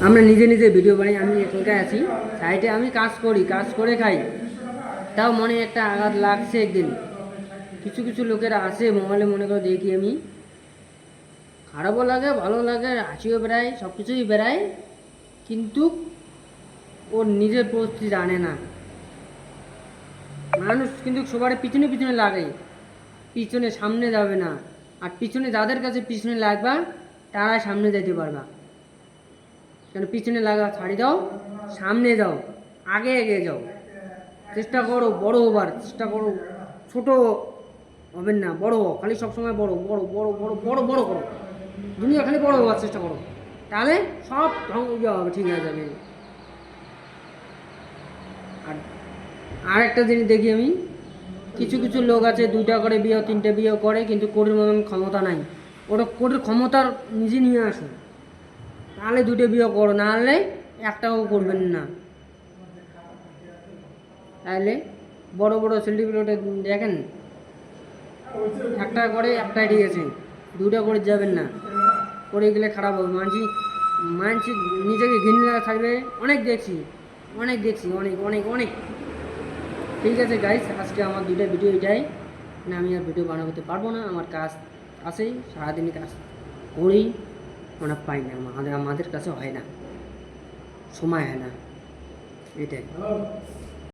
আমরা নিজে নিজে ভিডিও বানাই। আমি এখানকার আছি সাইডে, আমি কাজ করি, কাজ করে খাই, তাও মনে একটা আঘাত লাগছে একদিন। কিছু কিছু লোকেরা আসে মোবাইলে, মনে করে দেখি আমি, খারাপও লাগে ভালো লাগে, হাসিও বেড়ায়, সব কিছুই বেড়ায়, কিন্তু ওর নিজের পরিস্থিতি জানে না। মানুষ কিন্তু সবার পিছনে পিছনে লাগে, পিছনে সামনে যাবে না। আর পিছনে যাদের কাছে পিছনে লাগবা তারা সামনে যেতে পারবা। কেন পিছনে লাগা ছাড়ি দাও, সামনে যাও, আগে এগিয়ে যাও, চেষ্টা করো বড় হবার, চেষ্টা করো ছোট হবেন না, বড় হও, খালি সবসময় বড় বড় বড় বড় বড় বড় করো, দুনিয়া খালি বড় হওয়ার চেষ্টা করো, তাহলে সব ধ্বংস হবে, ঠিক হয়ে যাবে। আর আরেকটা জিনিস দেখি আমি, কিছু কিছু লোক আছে দুইটা করে বিয়ে, তিনটে বিয়ে করে, কিন্তু কোটির মতন ক্ষমতা নাই। ওটা কোটির ক্ষমতার নিজে নিয়ে আসো, তাহলে দুটো বিয়ে করো, না হলে একটাও করবেন না। তাহলে বড় বড় সেলিব্রিটি দেখেন, একটা করে একটাই ঠিক আছে, দুটো করে যাবেন না, করে গেলে খারাপ হবে। মানছি নিজেকে ঘৃণা থাকবে, অনেক দেখছি, অনেক দেখছি, অনেক অনেক অনেক। ঠিক আছে গাইস, আজকে আমার দুইটা ভিডিও এটাই, না আমি আর ভিডিও বানাতে পারবো না, আমার কাজ আছে, সারাদিনই কাজ করি, আমরা পাই না, আমাদের কাছে হয় না, সময় হয় না, এটাই।